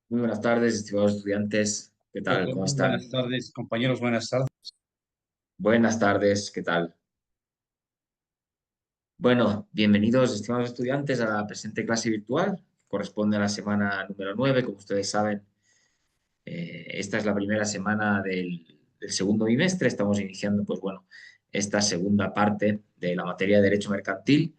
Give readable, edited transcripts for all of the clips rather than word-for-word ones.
Muy buenas tardes, estimados estudiantes. ¿Qué tal? ¿Cómo están? Buenas tardes, compañeros, buenas tardes. Buenas tardes, ¿qué tal? Bueno, bienvenidos, estimados estudiantes, a la presente clase virtual. Corresponde a la semana número 9. Como ustedes saben, esta es la primera semana del segundo bimestre. Estamos iniciando, pues bueno, esta segunda parte de la materia de Derecho Mercantil,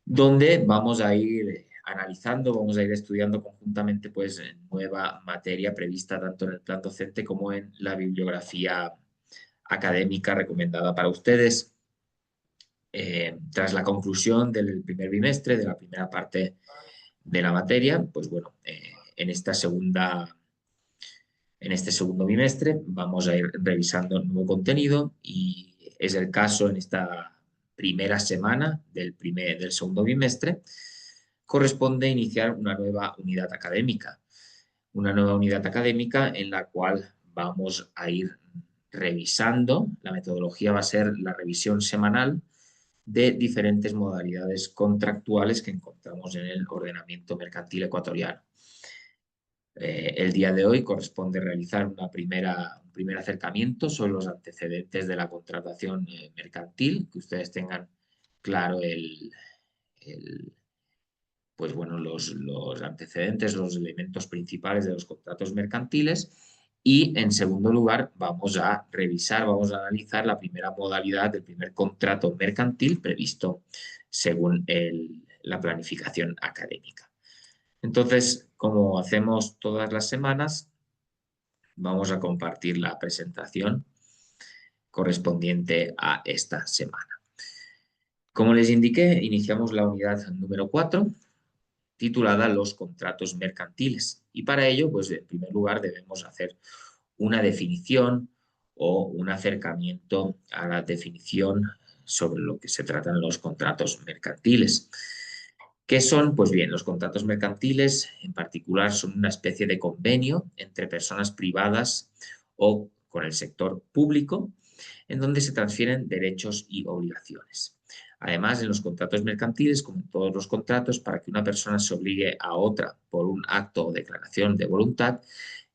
donde vamos a ir analizando, vamos a ir estudiando conjuntamente, pues, nueva materia prevista tanto en el plan docente como en la bibliografía académica recomendada para ustedes. Tras la conclusión del primer bimestre, de la primera parte de la materia, pues bueno, en este segundo bimestre vamos a ir revisando nuevo contenido y es el caso en esta primera semana del segundo bimestre, corresponde iniciar una nueva unidad académica en la cual vamos a ir revisando. La metodología va a ser la revisión semanal de diferentes modalidades contractuales que encontramos en el ordenamiento mercantil ecuatoriano. El día de hoy corresponde realizar un primer acercamiento sobre los antecedentes de la contratación mercantil, que ustedes tengan claro el, pues bueno, los antecedentes, los elementos principales de los contratos mercantiles. Y en segundo lugar, vamos a revisar, vamos a analizar la primera modalidad del primer contrato mercantil previsto según la planificación académica. Entonces, como hacemos todas las semanas, vamos a compartir la presentación correspondiente a esta semana. Como les indiqué, iniciamos la unidad número 4, titulada Los contratos mercantiles. Y para ello, pues en primer lugar debemos hacer una definición o un acercamiento a la definición sobre lo que se tratan los contratos mercantiles. ¿Qué son? Pues bien, los contratos mercantiles en particular son una especie de convenio entre personas privadas o con el sector público en donde se transfieren derechos y obligaciones. Además, en los contratos mercantiles, como en todos los contratos, para que una persona se obligue a otra por un acto o declaración de voluntad,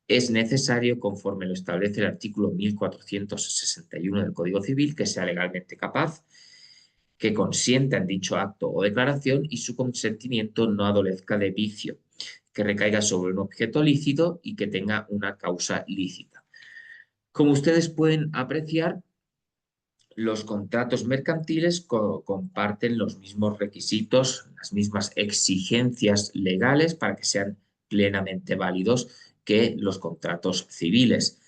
es necesario, conforme lo establece el artículo 1461 del Código Civil, que sea legalmente capaz, que consienta en dicho acto o declaración y su consentimiento no adolezca de vicio, que recaiga sobre un objeto lícito y que tenga una causa lícita. Como ustedes pueden apreciar, los contratos mercantiles comparten los mismos requisitos, las mismas exigencias legales para que sean plenamente válidos que los contratos civiles.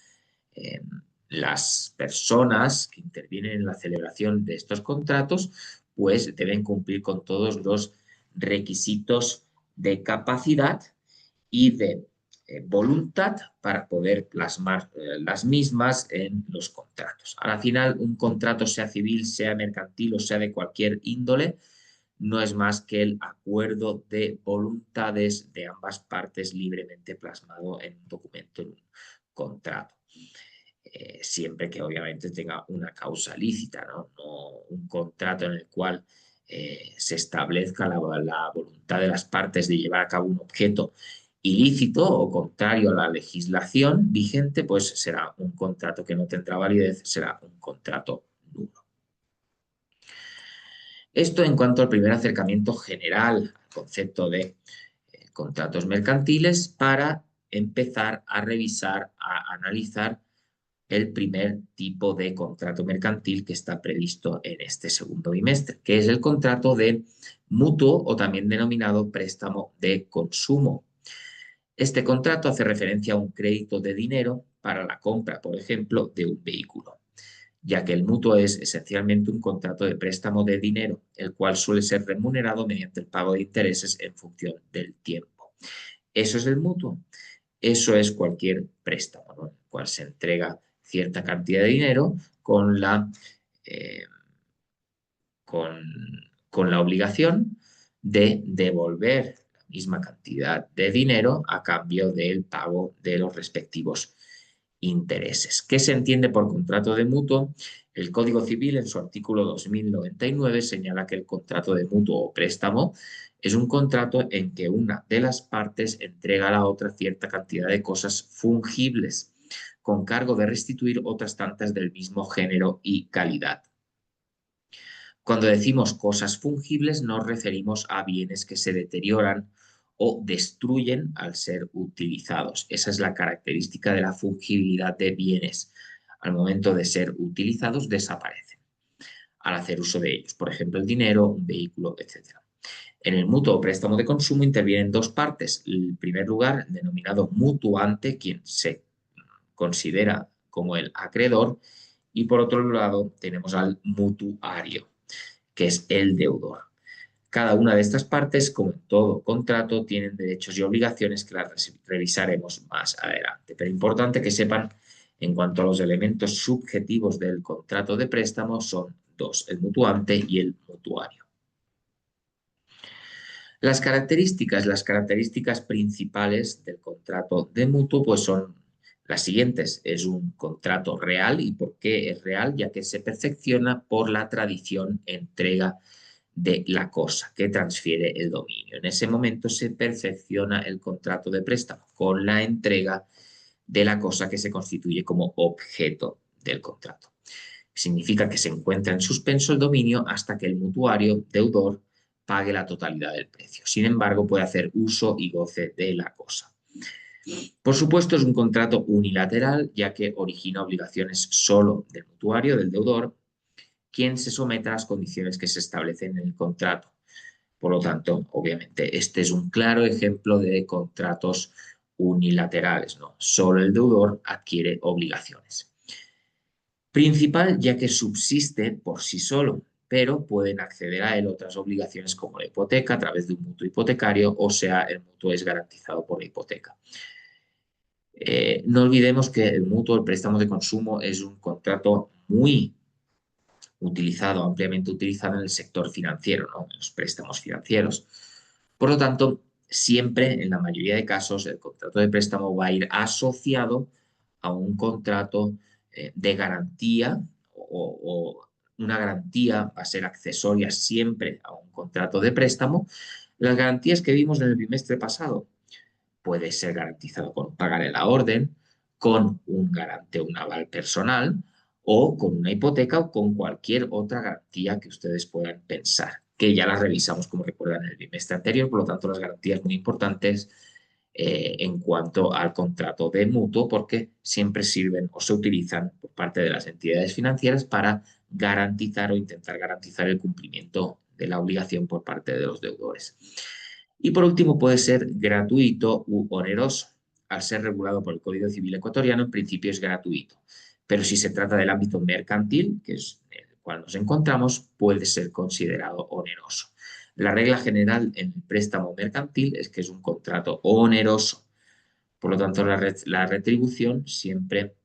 Eh, las personas que intervienen en la celebración de estos contratos, pues deben cumplir con todos los requisitos de capacidad y de voluntad para poder plasmar las mismas en los contratos. Al final, un contrato, sea civil, sea mercantil o sea de cualquier índole, no es más que el acuerdo de voluntades de ambas partes libremente plasmado en un documento, en un contrato. Siempre que obviamente tenga una causa lícita, no un contrato en el cual se establezca la voluntad de las partes de llevar a cabo un objeto ilícito o contrario a la legislación vigente, pues será un contrato que no tendrá validez, será un contrato nulo. Esto en cuanto al primer acercamiento general al concepto de contratos mercantiles para empezar a revisar, a analizar el primer tipo de contrato mercantil que está previsto en este segundo bimestre, que es el contrato de mutuo o también denominado préstamo de consumo. Este contrato hace referencia a un crédito de dinero para la compra, por ejemplo, de un vehículo, ya que el mutuo es esencialmente un contrato de préstamo de dinero, el cual suele ser remunerado mediante el pago de intereses en función del tiempo. Eso es el mutuo. Eso es cualquier préstamo, ¿no? En el cual se entrega cierta cantidad de dinero eh, con, con la obligación de devolver la misma cantidad de dinero a cambio del pago de los respectivos intereses. ¿Qué se entiende por contrato de mutuo? El Código Civil, en su artículo 2099, señala que el contrato de mutuo o préstamo es un contrato en que una de las partes entrega a la otra cierta cantidad de cosas fungibles, con cargo de restituir otras tantas del mismo género y calidad. Cuando decimos cosas fungibles, nos referimos a bienes que se deterioran o destruyen al ser utilizados. Esa es la característica de la fungibilidad de bienes. Al momento de ser utilizados, desaparecen al hacer uso de ellos, por ejemplo, el dinero, un vehículo, etc. En el mutuo o préstamo de consumo intervienen dos partes. En primer lugar, el denominado mutuante, quien se considera como el acreedor, y por otro lado tenemos al mutuario, que es el deudor. Cada una de estas partes, como en todo contrato, tienen derechos y obligaciones que las revisaremos más adelante. Pero importante que sepan, en cuanto a los elementos subjetivos del contrato de préstamo, son dos, el mutuante y el mutuario. Las características principales del contrato de mutuo pues son las siguientes. Es un contrato real. ¿Y por qué es real? Ya que se perfecciona por la tradición entrega de la cosa que transfiere el dominio. En ese momento se perfecciona el contrato de préstamo con la entrega de la cosa que se constituye como objeto del contrato. Significa que se encuentra en suspenso el dominio hasta que el mutuario, deudor, pague la totalidad del precio. Sin embargo, puede hacer uso y goce de la cosa. Por supuesto, es un contrato unilateral, ya que origina obligaciones solo del mutuario, del deudor, quien se someta a las condiciones que se establecen en el contrato. Por lo tanto, obviamente, este es un claro ejemplo de contratos unilaterales, ¿no? Solo el deudor adquiere obligaciones. Principal, ya que subsiste por sí solo, pero pueden acceder a él otras obligaciones como la hipoteca a través de un mutuo hipotecario, o sea, el mutuo es garantizado por la hipoteca. No olvidemos que el mutuo, el préstamo de consumo, es un contrato muy utilizado, ampliamente utilizado en el sector financiero, ¿no? En los préstamos financieros. Por lo tanto, siempre, en la mayoría de casos, el contrato de préstamo va a ir asociado a un contrato de garantía o una garantía va a ser accesoria siempre a un contrato de préstamo. Las garantías que vimos en el bimestre pasado puede ser garantizado con pagar en la orden, con un garante o un aval personal o con una hipoteca o con cualquier otra garantía que ustedes puedan pensar, que ya las revisamos, como recuerdan, en el bimestre anterior. Por lo tanto, las garantías muy importantes en cuanto al contrato de mutuo, porque siempre sirven o se utilizan por parte de las entidades financieras para garantizar o intentar garantizar el cumplimiento de la obligación por parte de los deudores. Y por último, puede ser gratuito u oneroso. Al ser regulado por el Código Civil ecuatoriano, en principio es gratuito. Pero si se trata del ámbito mercantil, que es en el cual nos encontramos, puede ser considerado oneroso. La regla general en el préstamo mercantil es que es un contrato oneroso. Por lo tanto, la retribución siempre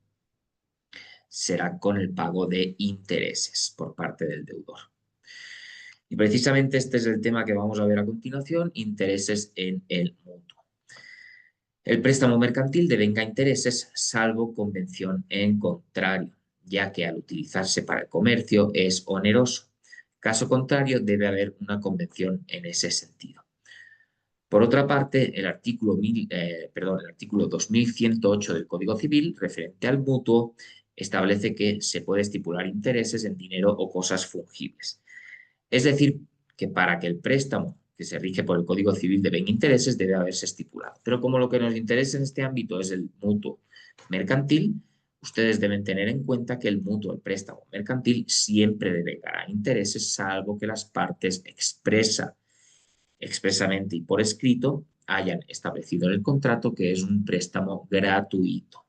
será con el pago de intereses por parte del deudor. Y precisamente este es el tema que vamos a ver a continuación, intereses en el mutuo. El préstamo mercantil devenga intereses salvo convención en contrario, ya que al utilizarse para el comercio es oneroso. Caso contrario, debe haber una convención en ese sentido. Por otra parte, el artículo 2108 del Código Civil, referente al mutuo, establece que se puede estipular intereses en dinero o cosas fungibles. Es decir, que para que el préstamo que se rige por el Código Civil devenga intereses debe haberse estipulado. Pero como lo que nos interesa en este ámbito es el mutuo mercantil, ustedes deben tener en cuenta que el mutuo, el préstamo mercantil, siempre devengará intereses, salvo que las partes expresamente y por escrito hayan establecido en el contrato que es un préstamo gratuito.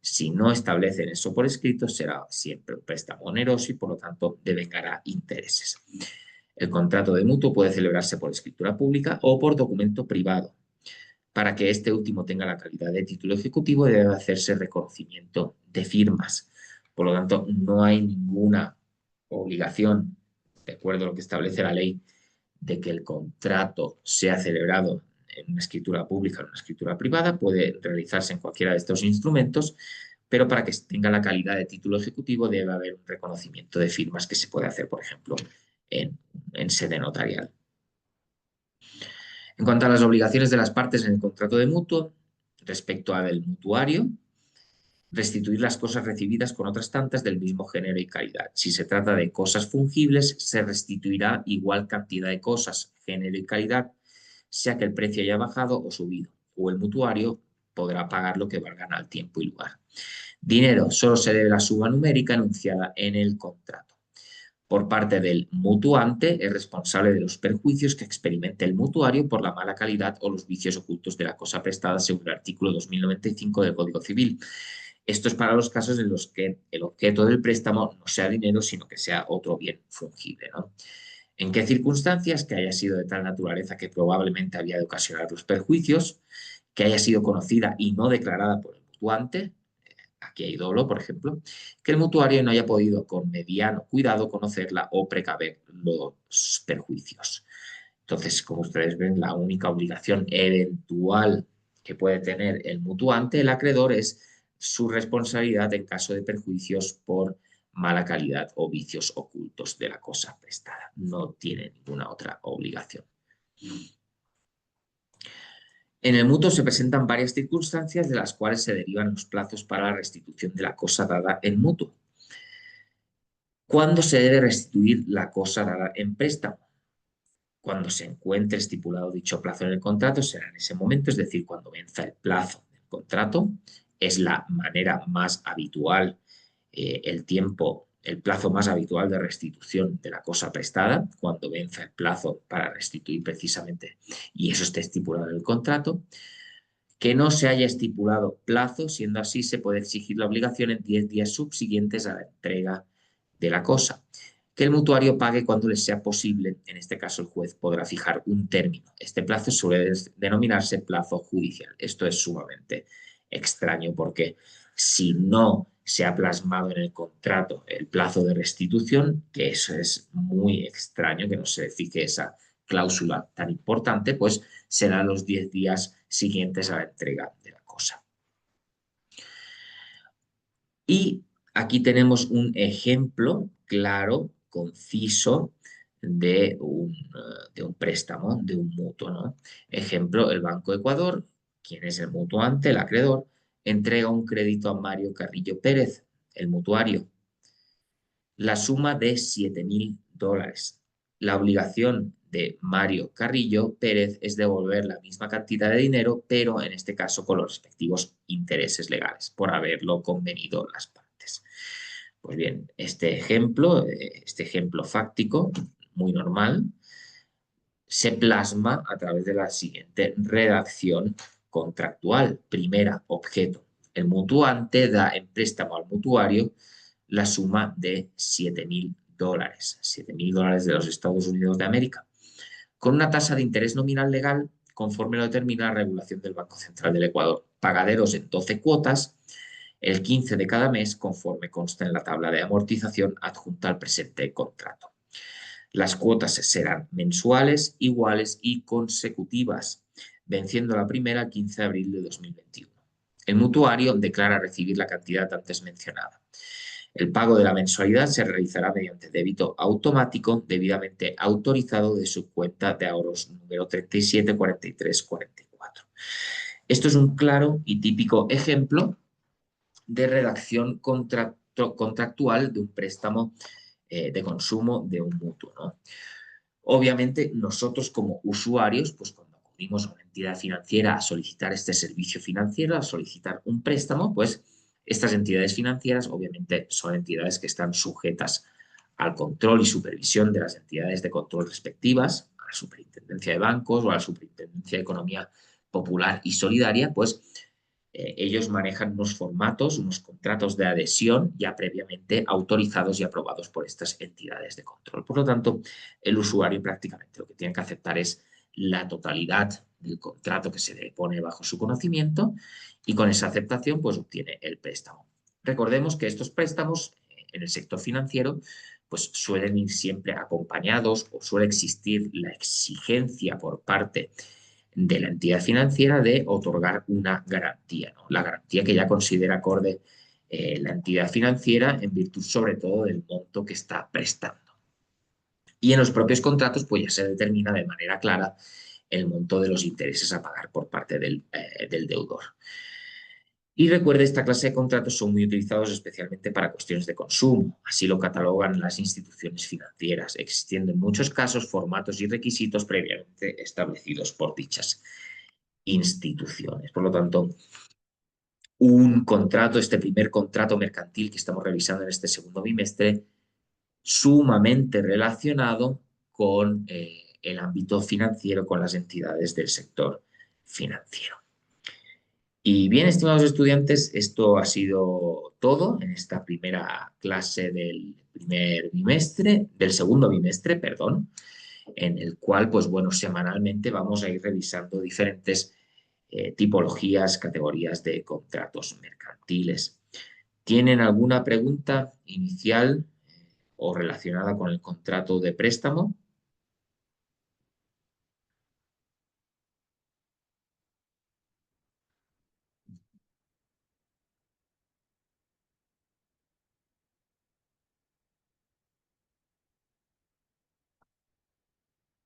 Si no establecen eso por escrito, será siempre un préstamo oneroso y por lo tanto devengará intereses. El contrato de mutuo puede celebrarse por escritura pública o por documento privado. Para que este último tenga la calidad de título ejecutivo debe hacerse reconocimiento de firmas. Por lo tanto, no hay ninguna obligación, de acuerdo a lo que establece la ley, de que el contrato sea celebrado en una escritura pública o en una escritura privada. Puede realizarse en cualquiera de estos instrumentos, pero para que tenga la calidad de título ejecutivo debe haber un reconocimiento de firmas que se puede hacer, por ejemplo, en sede notarial. En cuanto a las obligaciones de las partes en el contrato de mutuo, respecto a del mutuario, restituir las cosas recibidas con otras tantas del mismo género y calidad. Si se trata de cosas fungibles, se restituirá igual cantidad de cosas, género y calidad, sea que el precio haya bajado o subido, o el mutuario podrá pagar lo que valgan al tiempo y lugar. Dinero, solo se debe la suma numérica enunciada en el contrato. Por parte del mutuante, es responsable de los perjuicios que experimente el mutuario por la mala calidad o los vicios ocultos de la cosa prestada según el artículo 2095 del Código Civil. Esto es para los casos en los que el objeto del préstamo no sea dinero, sino que sea otro bien fungible, ¿no? ¿En qué circunstancias? Que haya sido de tal naturaleza que probablemente había de ocasionar los perjuicios, que haya sido conocida y no declarada por el mutuante, aquí hay dolo, por ejemplo, que el mutuario no haya podido con mediano cuidado conocerla o precaver los perjuicios. Entonces, como ustedes ven, la única obligación eventual que puede tener el mutuante, el acreedor, es su responsabilidad en caso de perjuicios por mala calidad o vicios ocultos de la cosa prestada. No tiene ninguna otra obligación. En el mutuo se presentan varias circunstancias de las cuales se derivan los plazos para la restitución de la cosa dada en mutuo. ¿Cuándo se debe restituir la cosa dada en préstamo? Cuando se encuentre estipulado dicho plazo en el contrato, será en ese momento, es decir, cuando venza el plazo del contrato. Es la manera más habitual, el plazo más habitual de restitución de la cosa prestada, cuando venza el plazo para restituir precisamente, y eso esté estipulado en el contrato. Que no se haya estipulado plazo, siendo así, se puede exigir la obligación en 10 días subsiguientes a la entrega de la cosa. Que el mutuario pague cuando le sea posible. En este caso, el juez podrá fijar un término. Este plazo suele denominarse plazo judicial. Esto es sumamente extraño porque si no se ha plasmado en el contrato el plazo de restitución, que eso es muy extraño que no se fije esa cláusula tan importante, pues serán los 10 días siguientes a la entrega de la cosa. Y aquí tenemos un ejemplo claro, conciso, de un préstamo, de un mutuo, ¿no? Ejemplo, el Banco Ecuador, quien es el mutuante, el acreedor, entrega un crédito a Mario Carrillo Pérez, el mutuario, la suma de $7.000. La obligación de Mario Carrillo Pérez es devolver la misma cantidad de dinero, pero en este caso con los respectivos intereses legales, por haberlo convenido las partes. Pues bien, este ejemplo fáctico, muy normal, se plasma a través de la siguiente redacción contractual. Primera, objeto. El mutuante da en préstamo al mutuario la suma de $7.000, $7.000 de los Estados Unidos de América, con una tasa de interés nominal legal conforme lo determina la regulación del Banco Central del Ecuador, pagaderos en 12 cuotas, el 15 de cada mes, conforme consta en la tabla de amortización adjunta al presente contrato. Las cuotas serán mensuales, iguales y consecutivas, venciendo la primera el 15 de abril de 2021. El mutuario declara recibir la cantidad antes mencionada. El pago de la mensualidad se realizará mediante débito automático debidamente autorizado de su cuenta de ahorros número 374344. Esto es un claro y típico ejemplo de redacción contractual de un préstamo de consumo de un mutuo, ¿no? Obviamente, nosotros como usuarios, pues cuando acudimos a una entidad financiera a solicitar este servicio financiero, a solicitar un préstamo, pues estas entidades financieras obviamente son entidades que están sujetas al control y supervisión de las entidades de control respectivas, a la Superintendencia de Bancos o a la Superintendencia de Economía Popular y Solidaria, pues ellos manejan unos formatos, unos contratos de adhesión ya previamente autorizados y aprobados por estas entidades de control. Por lo tanto, el usuario prácticamente lo que tiene que aceptar es la totalidad del contrato que se le pone bajo su conocimiento y con esa aceptación pues obtiene el préstamo. Recordemos que estos préstamos en el sector financiero pues suelen ir siempre acompañados o suele existir la exigencia por parte de la entidad financiera de otorgar una garantía, ¿no? La garantía que ya considera acorde la entidad financiera en virtud sobre todo del monto que está prestando. Y en los propios contratos pues ya se determina de manera clara el monto de los intereses a pagar por parte del deudor. Y recuerde, esta clase de contratos son muy utilizados especialmente para cuestiones de consumo. Así lo catalogan las instituciones financieras, existiendo en muchos casos formatos y requisitos previamente establecidos por dichas instituciones. Por lo tanto, un contrato, este primer contrato mercantil que estamos revisando en este segundo bimestre, sumamente relacionado con el ámbito financiero, con las entidades del sector financiero. Y bien, estimados estudiantes, esto ha sido todo en esta primera clase del primer bimestre, del segundo bimestre, perdón, en el cual, pues bueno, semanalmente vamos a ir revisando diferentes tipologías, categorías de contratos mercantiles. ¿Tienen alguna pregunta inicial o relacionada con el contrato de préstamo?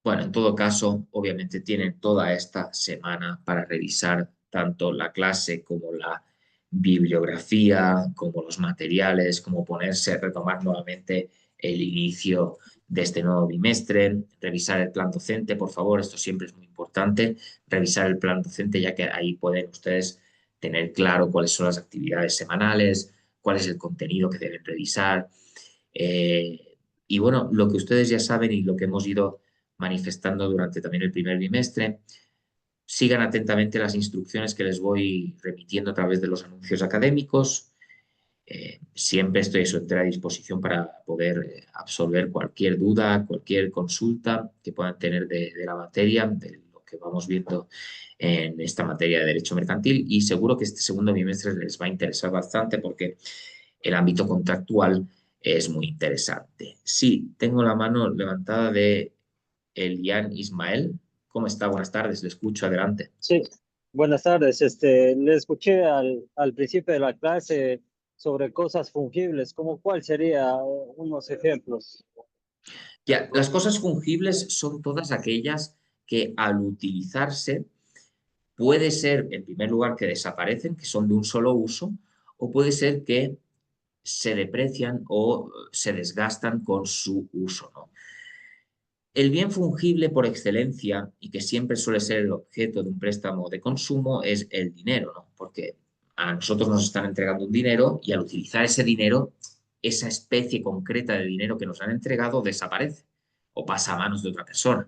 Bueno, en todo caso, obviamente tienen toda esta semana para revisar tanto la clase como la bibliografía, como los materiales, como ponerse, retomar nuevamente el inicio de este nuevo bimestre, revisar el plan docente, por favor, esto siempre es muy importante, revisar el plan docente, ya que ahí pueden ustedes tener claro cuáles son las actividades semanales, cuál es el contenido que deben revisar. Y bueno, lo que ustedes ya saben y lo que hemos ido manifestando durante también el primer bimestre, sigan atentamente las instrucciones que les voy remitiendo a través de los anuncios académicos. Siempre estoy a su entera disposición para poder absolver cualquier duda, cualquier consulta que puedan tener de la materia, de lo que vamos viendo en esta materia de derecho mercantil, y seguro que este segundo bimestre les va a interesar bastante porque el ámbito contractual es muy interesante. Sí, tengo la mano levantada de Elian Ismael. ¿Cómo está? Buenas tardes, le escucho, adelante. Sí, buenas tardes. Le escuché al principio de la clase sobre cosas fungibles, como cuál sería unos ejemplos. Ya, las cosas fungibles son todas aquellas que al utilizarse puede ser, en primer lugar, que desaparecen, que son de un solo uso, o puede ser que se deprecian o se desgastan con su uso, ¿no? El bien fungible por excelencia y que siempre suele ser el objeto de un préstamo de consumo es el dinero, ¿no? Porque a nosotros nos están entregando un dinero y al utilizar ese dinero, esa especie concreta de dinero que nos han entregado desaparece o pasa a manos de otra persona.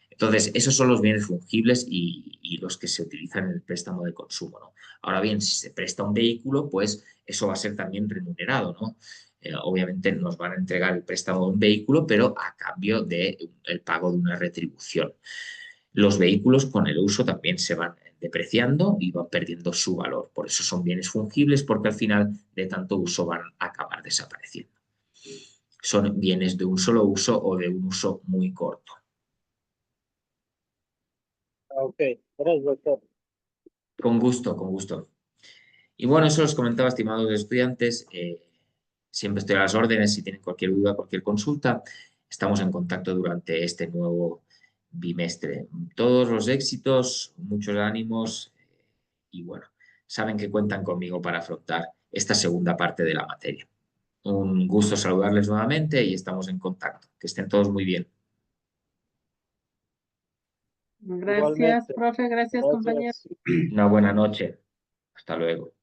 Entonces, esos son los bienes fungibles y los que se utilizan en el préstamo de consumo, ¿no? Ahora bien, si se presta un vehículo, pues eso va a ser también remunerado, ¿no? Obviamente nos van a entregar el préstamo de un vehículo, pero a cambio del pago de una retribución. Los vehículos con el uso también se van depreciando y van perdiendo su valor. Por eso son bienes fungibles, porque al final de tanto uso van a acabar desapareciendo. Son bienes de un solo uso o de un uso muy corto. Ok, gracias, doctor. Con gusto, con gusto. Y bueno, eso os comentaba, estimados estudiantes. Siempre estoy a las órdenes si tienen cualquier duda, cualquier consulta. Estamos en contacto durante este nuevo bimestre. Todos los éxitos, muchos ánimos y bueno, saben que cuentan conmigo para afrontar esta segunda parte de la materia. Un gusto saludarles nuevamente y estamos en contacto. Que estén todos muy bien. Gracias, Igualmente, profe, gracias, compañero. gracias. Una buena noche. Hasta luego.